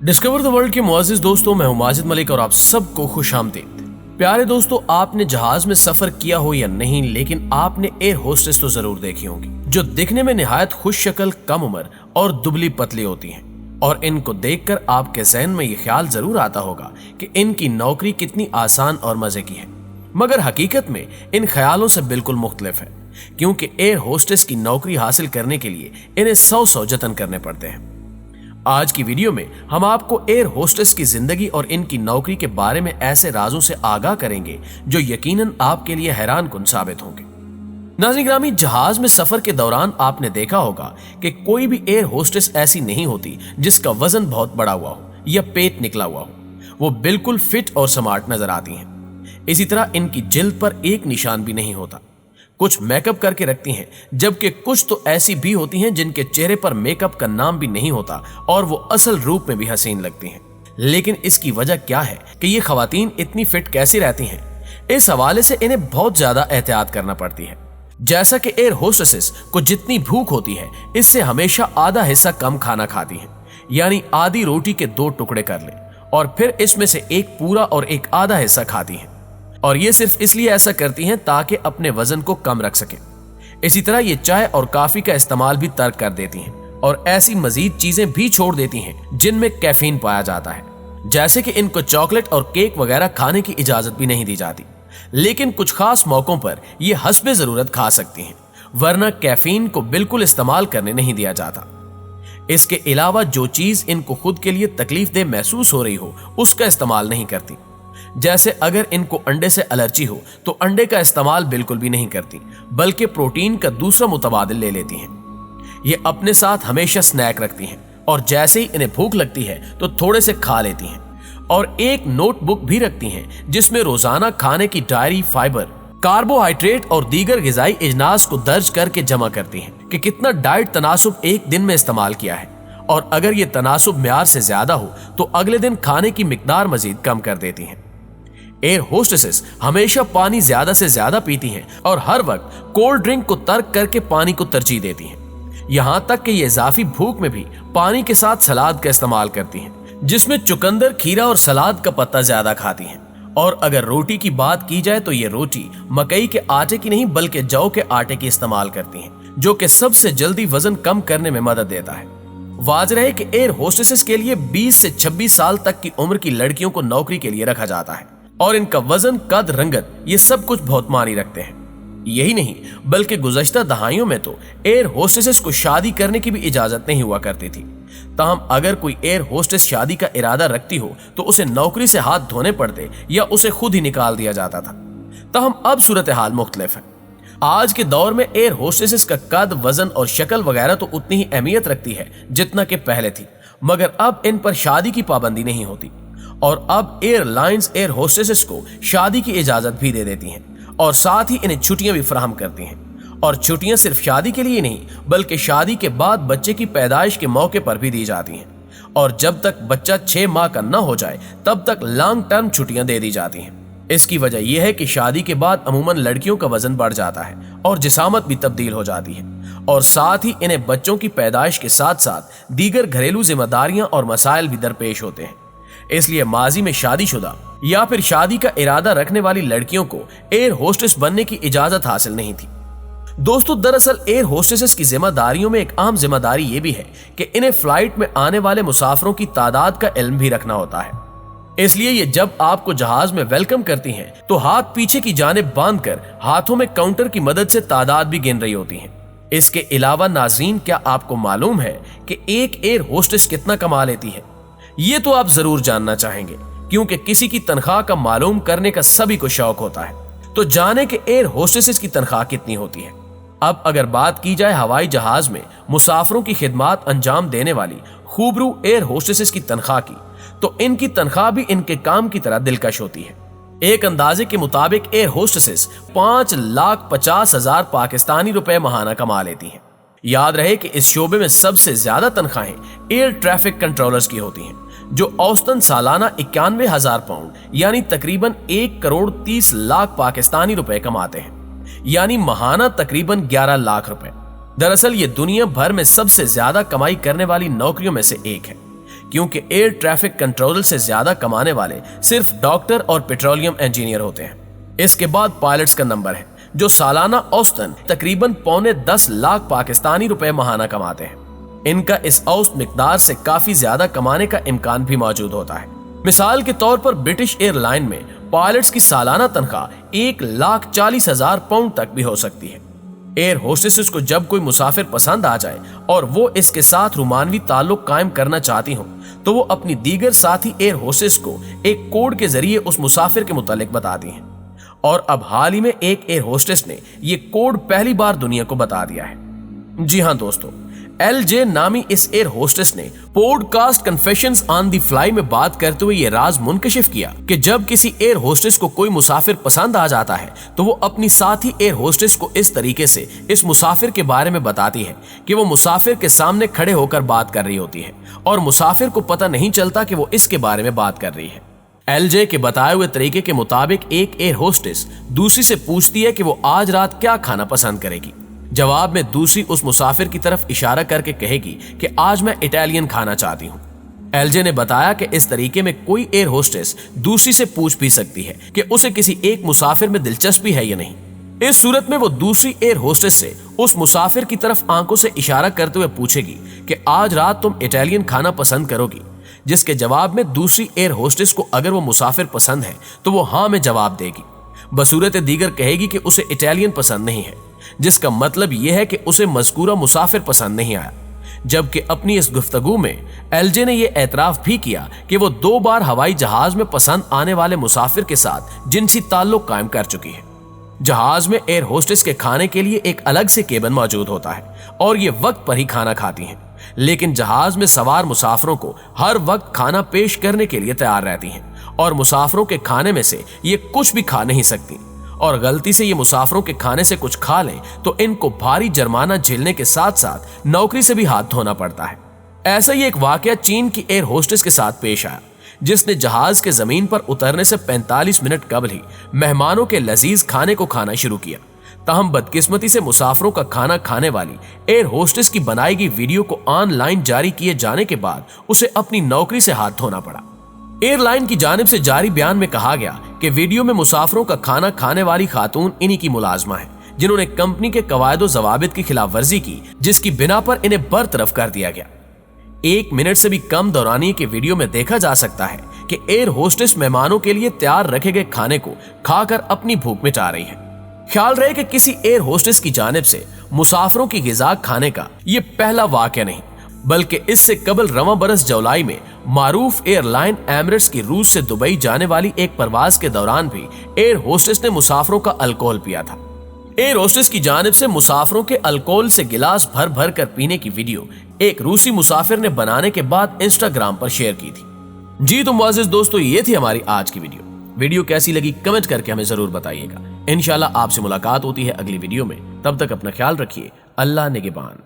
Discover the world के मुअज़्ज़िज़ दोस्तों, मैं हूं माजिद मलिक और आप सबको खुश आमदीद। प्यारे दोस्तों, आपने जहाज में सफर किया हो या नहीं, लेकिन आपने एयर होस्टेस तो जरूर देखी होंगी, जो दिखने में निहायत खुश शक्ल, कम उम्र और दुबली पतली होती हैं। और इनको देखकर आपके ज़हन में ये ख्याल जरूर आता होगा कि इनकी नौकरी कितनी आसान और मजे की है। मगर हकीकत में इन ख्यालों से बिल्कुल मुख्तलिफ है, क्योंकि एयर होस्टेस की नौकरी हासिल करने के लिए इन्हें 100 जतन करने पड़ते हैं। आज की वीडियो में हम आपको एयर होस्टेस की जिंदगी और इनकी नौकरी के बारे में ऐसे राजों से आगाह करेंगे जो यकीनन आपके लिए हैरान कुन साबित होंगे। नाज़रीन ग्रामी, जहाज में सफर के दौरान आपने देखा होगा कि कोई भी एयर होस्टेस ऐसी नहीं होती जिसका वजन बहुत बड़ा हुआ हो या पेट निकला हुआ हो। वो बिल्कुल फिट और स्मार्ट नजर आती हैं। इसी तरह इनकी जिल्द पर एक निशान भी नहीं होता। कुछ मेकअप करके रखती हैं, जबकि कुछ तो ऐसी भी होती हैं जिनके चेहरे पर मेकअप का नाम भी नहीं होता और वो असल रूप में भी हसीन लगती हैं। लेकिन इसकी वजह क्या है कि ये खवातीन इतनी फिट कैसी रहती हैं? इस हवाले से इन्हें बहुत ज्यादा एहतियात करना पड़ती है। जैसा कि एयर होस्टेसेस को जितनी भूख होती है, इससे हमेशा आधा हिस्सा कम खाना खाती हैं, यानी आधी रोटी के 2 टुकड़े कर ले और फिर इसमें से एक पूरा और एक आधा हिस्सा खाती हैं। और ये सिर्फ इसलिए ऐसा करती हैं ताकि अपने वजन को कम रख सके। इसी तरह ये चाय और कॉफी का इस्तेमाल भी तर्क कर देती हैं और ऐसी मजीद चीजें भी छोड़ देती हैं जिनमें कैफीन पाया जाता है। जैसे कि इनको चॉकलेट और केक वगैरह खाने की इजाजत भी नहीं दी जाती, लेकिन कुछ खास मौकों पर ये हस्बे जरूरत खा सकती हैं, वरना कैफीन को बिल्कुल इस्तेमाल करने नहीं दिया जाता। इसके अलावा जो चीज इनको खुद के लिए तकलीफ दे महसूस हो रही हो, उसका इस्तेमाल नहीं करती। जैसे अगर इनको अंडे से एलर्जी हो तो अंडे का इस्तेमाल बिल्कुल भी नहीं करती, बल्कि प्रोटीन का दूसरा मुतबादिल ले लेती हैं। ये अपने साथ हमेशा स्नैक रखती हैं और जैसे ही इन्हें भूख लगती है तो थोड़े से खा लेती हैं। और एक नोटबुक भी रखती हैं जिसमें रोजाना खाने की डायरी, फाइबर, कार्बोहाइड्रेट और दीगर ग़िज़ाई इजनास को दर्ज करके जमा करती हैं कि कितना डाइट तनासुब एक दिन में इस्तेमाल किया है, और अगर ये तनासुब म्यार से ज्यादा हो तो अगले दिन खाने की मिकदार मजीद कम कर देती हैं। एयर होस्टेसेस हमेशा पानी ज्यादा से ज्यादा पीती हैं और हर वक्त कोल्ड ड्रिंक को तर्क करके पानी को तरजीह देती हैं। यहां तक कि ये इजाफी भूख में भी पानी के साथ सलाद का इस्तेमाल करती हैं, जिसमें चुकंदर, खीरा और सलाद का पत्ता ज्यादा खाती हैं। और अगर रोटी की बात की जाए तो ये रोटी मकई के आटे की नहीं बल्कि जौ के आटे की इस्तेमाल करती हैं, जो कि सबसे जल्दी वजन कम करने में मदद देता है। वाज़ेह है कि एयर होस्टेसेस के लिए 20 से 26 साल तक की उम्र की लड़कियों को नौकरी के लिए रखा जाता है और इनका वजन, कद, रंगत ये सब कुछ बहुत मानी रखते हैं। यही नहीं बल्कि गुज़श्ता दहाइयों में तो एयर होस्टेसेस को शादी करने की भी इजाजत नहीं हुआ करती थी। ताहम अगर कोई एयर होस्टेस शादी का इरादा रखती हो तो उसे नौकरी से हाथ धोने पड़ते या उसे खुद ही निकाल दिया जाता था। ताहम अब सूरत हाल मुख्तलिफ है। आज के दौर में एयर होस्टेसेस का कद, वजन और शक्ल वगैरह तो उतनी ही अहमियत रखती है जितना कि पहले थी, मगर अब इन पर शादी की पाबंदी नहीं होती और अब एयरलाइंस एयर होस्टेसेस को शादी की इजाजत भी दे देती हैं और साथ ही इन्हें छुट्टियां भी फराहम करती हैं। और छुट्टियां सिर्फ शादी के लिए नहीं बल्कि शादी के बाद बच्चे की पैदाइश के मौके पर भी दी जाती हैं। और जब तक बच्चा 6 माह का न हो जाए तब तक लॉन्ग टर्म छुट्टियां दे दी जाती हैं। इसकी वजह यह है कि शादी के बाद अमूमन लड़कियों का वजन बढ़ जाता है और जिसामत भी तब्दील हो जाती है, और साथ ही इन्हें बच्चों की पैदाइश के साथ साथ दीगर घरेलू जिम्मेदारियां और मसाइल भी दरपेश होते हैं। इसलिए माजी में शादीशुदा या फिर शादी का इरादा रखने वाली लड़कियों को एयर होस्टेस बनने की इजाजत हासिल नहीं थी। दोस्तों, दरअसल एयर होस्टेसेस की जिम्मेदारियों में एक अहम जिम्मेदारी ये भी है कि इन्हें फ्लाइट में आने वाले मुसाफिरों की तादाद का इल्म भी रखना होता है। इसलिए ये जब आपको जहाज में वेलकम करती हैं तो हाथ पीछे की जानिब बांधकर हाथों में काउंटर की मदद से तादाद भी गिन रही होती हैं। इसके अलावा नाज़रीन, क्या आपको मालूम है कि एक एयर होस्टेस कितना कमा लेती है? ये तो आप जरूर जानना चाहेंगे, क्योंकि किसी की तनख्वाह का मालूम करने का सभी को शौक होता है। तो जाने कि एयर होस्टेसेस की तनख्वाह कितनी होती है। अब अगर बात की जाए हवाई जहाज में मुसाफिरों की खिदमत अंजाम देने वाली खूबरू एयर होस्टेसेस की तनख्वाह की, तो इनकी तनख्वाह भी इनके काम की तरह दिलकश होती है। एक अंदाजे के मुताबिक एयर होस्टेसेस 5,50,000 पाकिस्तानी रुपए महाना कमा लेती हैं। याद रहे कि इस शोबे में सबसे ज्यादा तनख्वाहें एयर ट्रैफिक कंट्रोलर्स की होती हैं, जो औसतन सालाना 91,000 पाउंड यानी तकरीबन 1,30,00,000 पाकिस्तानी रुपए कमाते हैं, यानी महाना तकरीबन 11 लाख रुपए। दरअसल ये दुनिया भर में सबसे ज्यादा कमाई करने वाली नौकरियों में से एक है, क्योंकि एयर ट्रैफिक कंट्रोलर से ज्यादा कमाने वाले सिर्फ डॉक्टर और पेट्रोलियम इंजीनियर होते हैं। इसके बाद पायलट्स का नंबर है, जो सालाना औसतन तकरीबन 9.25 लाख पाकिस्तानी रुपए माहाना कमाते हैं। इनका इस औसत मिकदार से काफी ज्यादा कमाने का इम्कान भी मौजूद होता है। मिसाल के तौर पर ब्रिटिश एयरलाइन में पायलट्स की सालाना तनख्वाह 1,40,000 पाउंड तक भी हो सकती है। एयर होस्टेसेस को जब कोई मुसाफिर पसंद आ जाए और वो इसके साथ रुमानवी ताल्लुक कायम करना चाहती हो, तो वो अपनी दीगर साथी एयर होस्टेस को एक कोड के जरिए उस मुसाफिर के मुतालिक बताती हैं। और अब हाल ही में एक एयर होस्टेस ने ये कोड पहली बार दुनिया को बता दिया है। जी हाँ दोस्तों, LJ नामी इस एयर होस्टेस ने podcast confessions on the fly में बात करते हुए ये राज मुनकशिफ किया कि जब किसी एयर होस्टेस को कोई मुसाफिर पसंद आ जाता है तो वो अपनी साथी एयर होस्टेस को इस तरीके से इस मुसाफिर के बारे में बताती है कि वो मुसाफिर के सामने खड़े होकर बात कर रही होती है और मुसाफिर को पता नहीं चलता कि वो इसके बारे में बात कर रही है। LJ के बताए हुए तरीके के मुताबिक एक एयर होस्टेस दूसरी से पूछती है कि वो आज रात क्या खाना पसंद करेगी। जवाब में दूसरी उस मुसाफिर की तरफ इशारा करके कहेगी कि आज मैं इटालियन खाना चाहती हूँ। LJ ने बताया कि इस तरीके में कोई एयर होस्टेस दूसरी से पूछ भी सकती है कि उसे किसी एक मुसाफिर में दिलचस्पी है या नहीं। इस सूरत में वो दूसरी एयर होस्टेस से उस मुसाफिर की तरफ आंखों से इशारा करते हुए पूछेगी कि आज रात तुम इटालियन खाना पसंद करोगी, जिसके जवाब में दूसरी एयर होस्टेस को अगर वो मुसाफिर पसंद है तो वो हाँ में जवाब देगी। बसूरत दीगर कहेगी कि उसे इटालियन पसंद नहीं है, जिसका मतलब यह है कि उसे मज़कूरा मुसाफिर पसंद नहीं आया। जबकि अपनी इस गुफ्तगू में LJ ने यह एतराफ भी किया कि वो 2 बार हवाई जहाज में पसंद आने वाले मुसाफिर के साथ जिनसी ताल्लुक कायम कर चुकी है। जहाज में एयर होस्टेस के खाने के लिए एक अलग से केबिन मौजूद होता है और ये वक्त पर ही खाना खाती हैं, लेकिन जहाज में सवार मुसाफिरों को हर वक्त खाना पेश करने के लिए तैयार रहती हैं और मुसाफिरों के खाने में से ये कुछ भी खा नहीं सकती और गलती से ये मुसाफिरों के खाने से कुछ खा लें तो इनको भारी जुर्माना झेलने के साथ साथ नौकरी से भी हाथ धोना पड़ता है। ऐसा ही एक वाकया चीन की एयर होस्टेस के साथ पेश आया, जिसने जहाज के जमीन पर उतरने से 45 मिनट कबल ही मेहमानों के लजीज खाने को खाना शुरू किया। ताहम बदकिस्मती से मुसाफिरों का खाना खाने वाली एयर होस्टेस की बनाई गई वीडियो को ऑनलाइन जारी किए जाने के बाद उसे अपनी नौकरी से हाथ धोना पड़ा। एयरलाइन की जानिब से जारी बयान में कहा गया कि वीडियो में मुसाफिरों का खाना खाने वाली खातून इन्हीं की मुलाजमा है, जिन्होंने कंपनी के कवायदो जवाबित की खिलाफ वर्जी की, जिसकी बिना पर इन्हें बरतरफ कर दिया गया। 1 मिनट से भी कम दौरानिए के वीडियो में देखा जा सकता है कि एयर होस्टेस मेहमानों के लिए तैयार रखे गए खाने को खाकर अपनी भूख मिटा रही है। ख्याल रहे कि किसी एयर होस्टेस की जानिब से मुसाफिरों की गिज़ा खाने का ये पहला वाकया नहीं, बल्कि इससे कबल रवां बरस जुलाई में मारूफ एयरलाइन एमिरेट्स की रूस से दुबई जाने वाली एक परवाज के दौरान भी एयर होस्टेस ने मुसाफिरों का अल्कोहल पिया था। एयर होस्टेस की जानिब से मुसाफिरों के अल्कोहल से गिलास भर भर कर पीने की वीडियो एक रूसी मुसाफिर ने बनाने के बाद इंस्टाग्राम पर शेयर की थी। जी तो मुअज़्ज़िज़ दोस्तों, ये थी हमारी आज की वीडियो कैसी लगी कमेंट करके हमें जरूर बताइएगा। इंशाल्लाह आपसे मुलाकात होती है अगली वीडियो में। तब तक अपना ख्याल रखिए। अल्लाह निगहबान।